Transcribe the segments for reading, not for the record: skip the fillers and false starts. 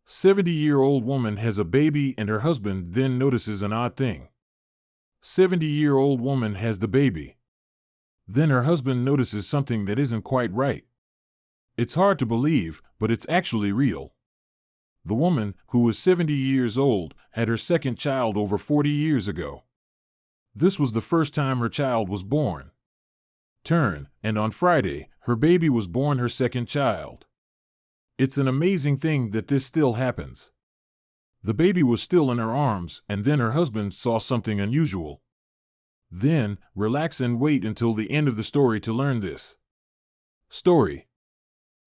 70-year-old woman has a baby and her husband then notices an odd thing. 70-year-old woman has the baby. Then her husband notices something that isn't quite right. It's hard to believe, but it's actually real. The woman, who was 70 years old, had her second child over 40 years ago. This was the first time her child was born. And on Friday, her baby was born, her second child. It's an amazing thing that this still happens. The baby was still in her arms, and then her husband saw something unusual. Then, relax and wait until the end of the story to learn this. Story.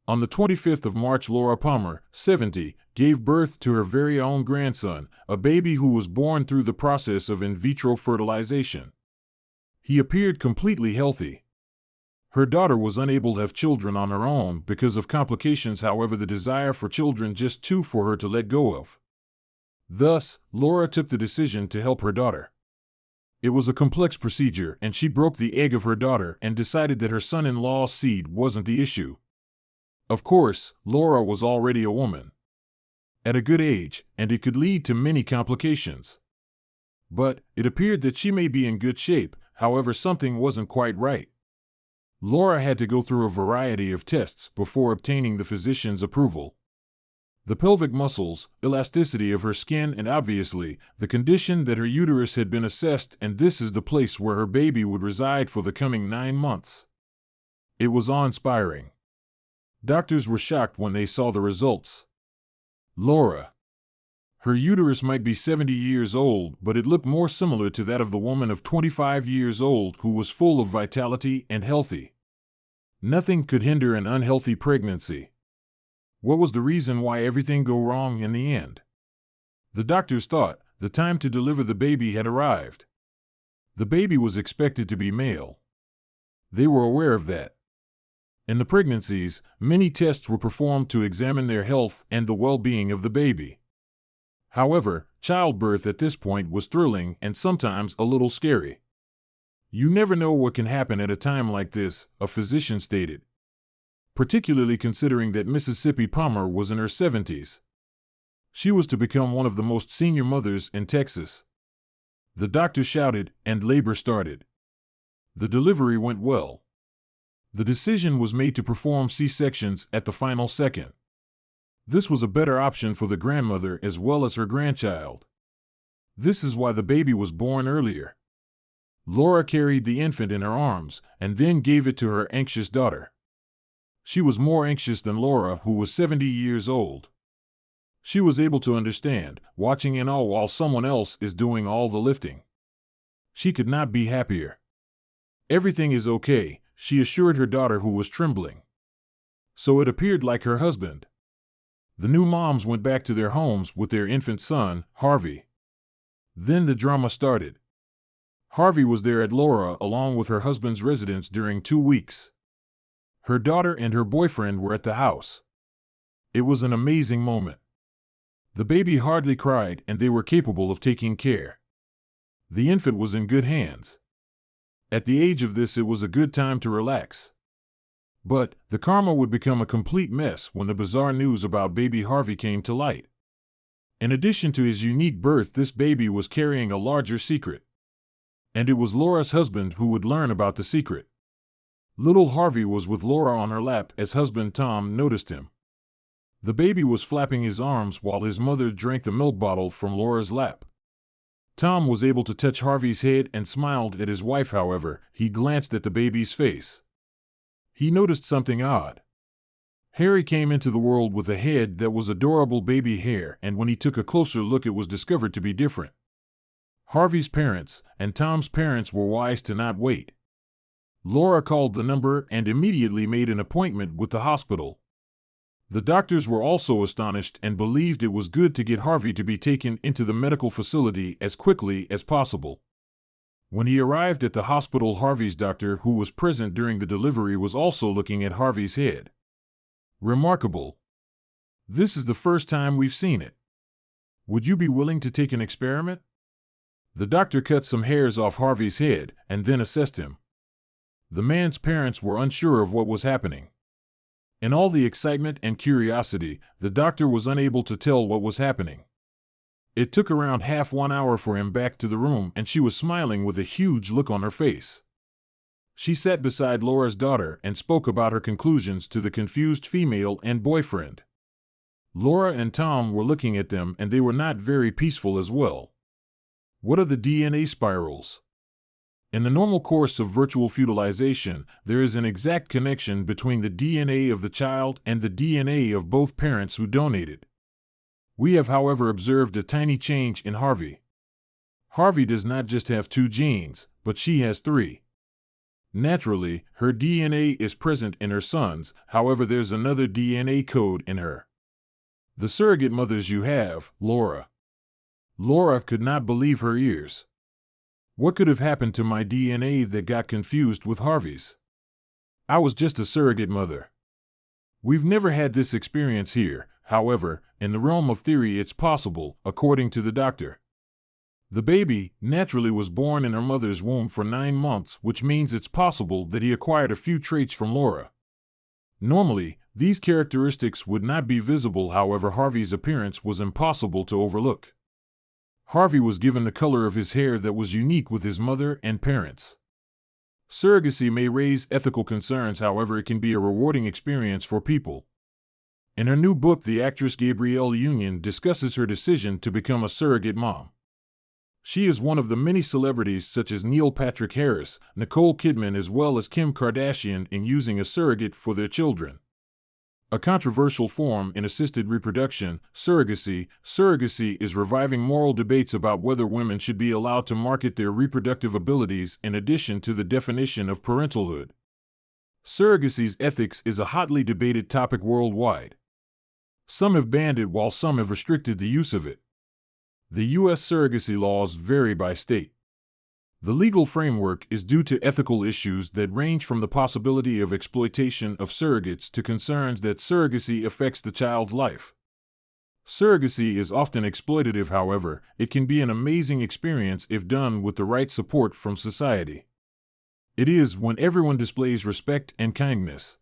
On the 25th of March, Laura Palmer, 70, gave birth to her very own grandson, a baby who was born through the process of in vitro fertilization. He appeared completely healthy. Her daughter was unable to have children on her own because of complications, however, the desire for children just too for her to let go of. Thus, Laura took the decision to help her daughter. It was a complex procedure, and she broke the egg of her daughter and decided that her son-in-law's seed wasn't the issue. Of course, Laura was already a woman at a good age, and it could lead to many complications. But it appeared that she may be in good shape, however, something wasn't quite right. Laura had to go through a variety of tests before obtaining the physician's approval. The pelvic muscles, elasticity of her skin, and obviously, the condition that her uterus had been assessed, and this is the place where her baby would reside for the coming 9 months. It was awe-inspiring. Doctors were shocked when they saw the results. Laura. Her uterus might be 70 years old, but it looked more similar to that of the woman of 25 years old who was full of vitality and healthy. Nothing could hinder an unhealthy pregnancy. What was the reason why everything go wrong in the end? The doctors thought the time to deliver the baby had arrived. The baby was expected to be male. They were aware of that. In the pregnancies, many tests were performed to examine their health and the well-being of the baby. However, childbirth at this point was thrilling and sometimes a little scary. You never know what can happen at a time like this, a physician stated. Particularly considering that Mississippi Palmer was in her 70s. She was to become one of the most senior mothers in Texas. The doctor shouted, and labor started. The delivery went well. The decision was made to perform C-sections at the final second. This was a better option for the grandmother as well as her grandchild. This is why the baby was born earlier. Laura carried the infant in her arms and then gave it to her anxious daughter. She was more anxious than Laura, who was 70 years old. She was able to understand, watching in awe while someone else is doing all the lifting. She could not be happier. Everything is okay, she assured her daughter, who was trembling. So it appeared like her husband. The new moms went back to their homes with their infant son, Harvey. Then the drama started. Harvey was there at Laura along with her husband's residence during 2 weeks. Her daughter and her boyfriend were at the house. It was an amazing moment. The baby hardly cried and they were capable of taking care. The infant was in good hands. At the age of this, it was a good time to relax. But the karma would become a complete mess when the bizarre news about baby Harvey came to light. In addition to his unique birth, this baby was carrying a larger secret. And it was Laura's husband who would learn about the secret. Little Harvey was with Laura on her lap as husband Tom noticed him. The baby was flapping his arms while his mother drank the milk bottle from Laura's lap. Tom was able to touch Harvey's head and smiled at his wife. However, he glanced at the baby's face. He noticed something odd. Harry came into the world with a head that was adorable baby hair, and when he took a closer look, it was discovered to be different. Harvey's parents and Tom's parents were wise to not wait. Laura called the number and immediately made an appointment with the hospital. The doctors were also astonished and believed it was good to get Harvey to be taken into the medical facility as quickly as possible. When he arrived at the hospital, Harvey's doctor, who was present during the delivery, was also looking at Harvey's head. Remarkable. This is the first time we've seen it. Would you be willing to take an experiment? The doctor cut some hairs off Harvey's head and then assessed him. The man's parents were unsure of what was happening. In all the excitement and curiosity, the doctor was unable to tell what was happening. It took around half 1 hour for him back to the room, and she was smiling with a huge look on her face. She sat beside Laura's daughter and spoke about her conclusions to the confused female and boyfriend. Laura and Tom were looking at them, and they were not very peaceful as well. What are the DNA spirals? In the normal course of virtual feudalization, there is an exact connection between the DNA of the child and the DNA of both parents who donated. We have, however, observed a tiny change in Harvey. Harvey does not just have 2 genes, but she has 3. Naturally, her DNA is present in her son's, however, there's another DNA code in her. The surrogate mothers you have, Laura. Laura could not believe her ears. What could have happened to my DNA that got confused with Harvey's? I was just a surrogate mother. We've never had this experience here, however, in the realm of theory it's possible, according to the doctor. The baby, naturally, was born in her mother's womb for 9 months, which means it's possible that he acquired a few traits from Laura. Normally, these characteristics would not be visible, however, Harvey's appearance was impossible to overlook. Harvey was given the color of his hair that was unique with his mother and parents. Surrogacy may raise ethical concerns, however, it can be a rewarding experience for people. In her new book, the actress Gabrielle Union discusses her decision to become a surrogate mom. She is one of the many celebrities such as Neil Patrick Harris, Nicole Kidman, as well as Kim Kardashian in using a surrogate for their children. A controversial form in assisted reproduction, surrogacy. Surrogacy is reviving moral debates about whether women should be allowed to market their reproductive abilities in addition to the definition of parenthood. Surrogacy's ethics is a hotly debated topic worldwide. Some have banned it while some have restricted the use of it. The U.S. surrogacy laws vary by state. The legal framework is due to ethical issues that range from the possibility of exploitation of surrogates to concerns that surrogacy affects the child's life. Surrogacy is often exploitative, however, it can be an amazing experience if done with the right support from society. It is when everyone displays respect and kindness.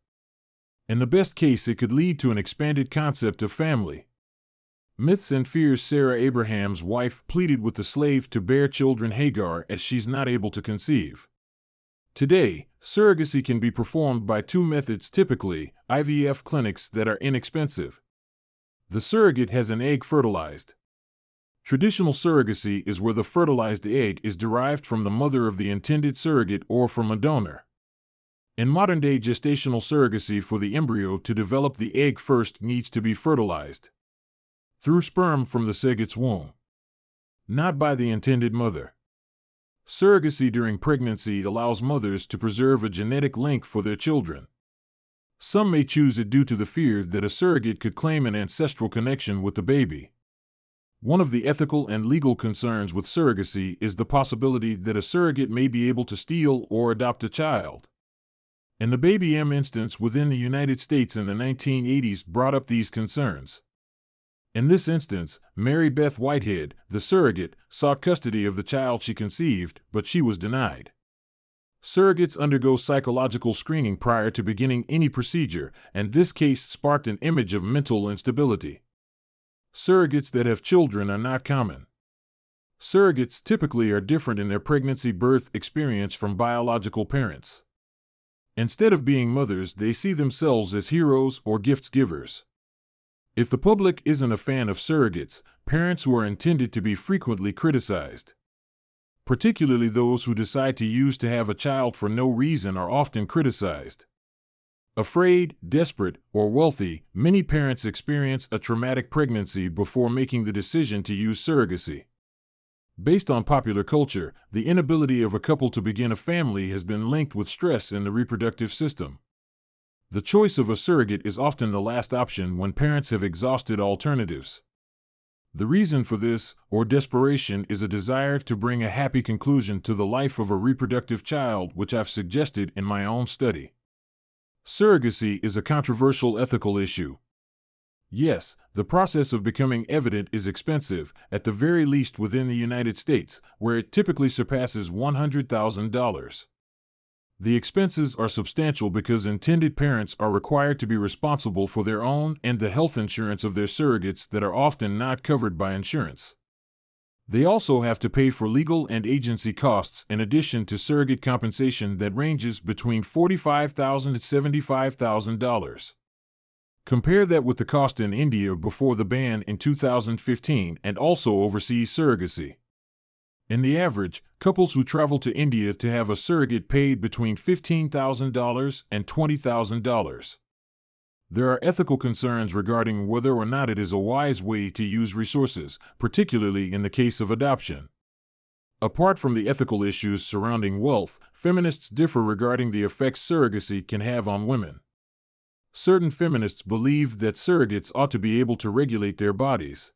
In the best case, it could lead to an expanded concept of family. Myths and fears. Sarah, Abraham's wife, pleaded with the slave to bear children Hagar as she's not able to conceive. Today, surrogacy can be performed by 2 methods, typically IVF clinics that are inexpensive. The surrogate has an egg fertilized. Traditional surrogacy is where the fertilized egg is derived from the mother of the intended surrogate or from a donor. In modern-day gestational surrogacy, for the embryo to develop, the egg first needs to be fertilized through sperm from the surrogate's womb, not by the intended mother. Surrogacy during pregnancy allows mothers to preserve a genetic link for their children. Some may choose it due to the fear that a surrogate could claim an ancestral connection with the baby. One of the ethical and legal concerns with surrogacy is the possibility that a surrogate may be able to steal or adopt a child. And the Baby M instance within the United States in the 1980s brought up these concerns. In this instance, Mary Beth Whitehead, the surrogate, sought custody of the child she conceived, but she was denied. Surrogates undergo psychological screening prior to beginning any procedure, and this case sparked an image of mental instability. Surrogates that have children are not common. Surrogates typically are different in their pregnancy-birth experience from biological parents. Instead of being mothers, they see themselves as heroes or gift givers. If the public isn't a fan of surrogates, parents who are intended to be frequently criticized. Particularly those who decide to use to have a child for no reason are often criticized. Afraid, desperate, or wealthy, many parents experience a traumatic pregnancy before making the decision to use surrogacy. Based on popular culture, the inability of a couple to begin a family has been linked with stress in the reproductive system. The choice of a surrogate is often the last option when parents have exhausted alternatives. The reason for this, or desperation, is a desire to bring a happy conclusion to the life of a reproductive child, which I've suggested in my own study. Surrogacy is a controversial ethical issue. Yes, the process of becoming evident is expensive, at the very least within the United States, where it typically surpasses $100,000. The expenses are substantial because intended parents are required to be responsible for their own and the health insurance of their surrogates that are often not covered by insurance. They also have to pay for legal and agency costs in addition to surrogate compensation that ranges between $45,000 and $75,000. Compare that with the cost in India before the ban in 2015 and also overseas surrogacy. In the average, couples who travel to India to have a surrogate paid between $15,000 and $20,000. There are ethical concerns regarding whether or not it is a wise way to use resources, particularly in the case of adoption. Apart from the ethical issues surrounding wealth, feminists differ regarding the effects surrogacy can have on women. Certain feminists believe that surrogates ought to be able to regulate their bodies.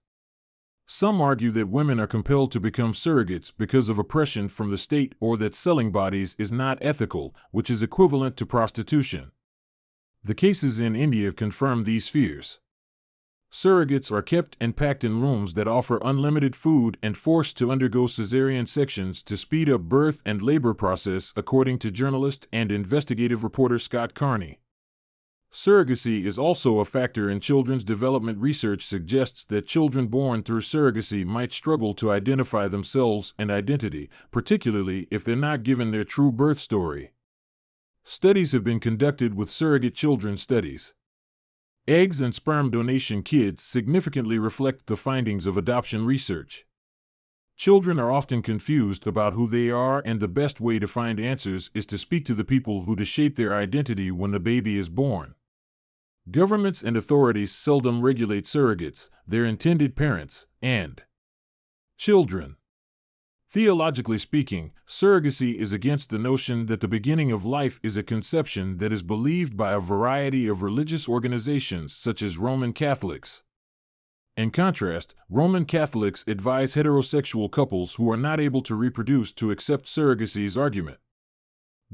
Some argue that women are compelled to become surrogates because of oppression from the state or that selling bodies is not ethical, which is equivalent to prostitution. The cases in India confirm these fears. Surrogates are kept and packed in rooms that offer unlimited food and forced to undergo cesarean sections to speed up birth and labor process, according to journalist and investigative reporter Scott Carney. Surrogacy is also a factor in children's development. Research suggests that children born through surrogacy might struggle to identify themselves and identity, particularly if they're not given their true birth story. Studies have been conducted with surrogate children studies. Eggs and sperm donation kits significantly reflect the findings of adoption research. Children are often confused about who they are, and the best way to find answers is to speak to the people who shape their identity when the baby is born. Governments and authorities seldom regulate surrogates, their intended parents, and children. Theologically speaking, surrogacy is against the notion that the beginning of life is a conception that is believed by a variety of religious organizations such as Roman Catholics. In contrast, Roman Catholics advise heterosexual couples who are not able to reproduce to accept surrogacy's argument.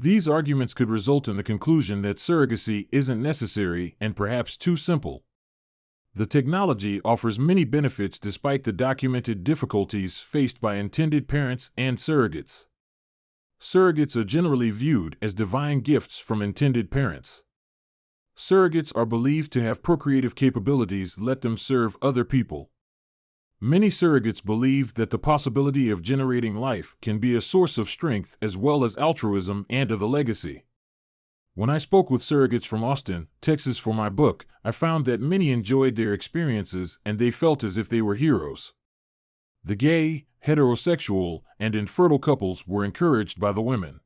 These arguments could result in the conclusion that surrogacy isn't necessary and perhaps too simple. The technology offers many benefits despite the documented difficulties faced by intended parents and surrogates. Surrogates are generally viewed as divine gifts from intended parents. Surrogates are believed to have procreative capabilities let them serve other people. Many surrogates believe that the possibility of generating life can be a source of strength as well as altruism and of a legacy. When I spoke with surrogates from Austin, Texas for my book, I found that many enjoyed their experiences and they felt as if they were heroes. The gay, heterosexual, and infertile couples were encouraged by the women.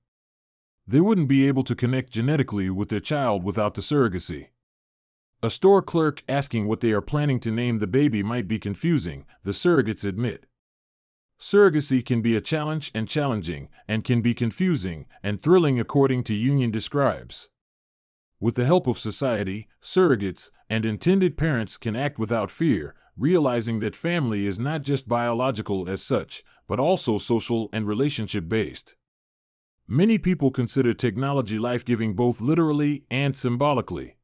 They wouldn't be able to connect genetically with their child without the surrogacy. A store clerk asking what they are planning to name the baby might be confusing, the surrogates admit. Surrogacy can be a challenge and challenging, and can be confusing and thrilling, according to Union describes. With the help of society, surrogates and intended parents can act without fear, realizing that family is not just biological as such, but also social and relationship-based. Many people consider technology life-giving both literally and symbolically.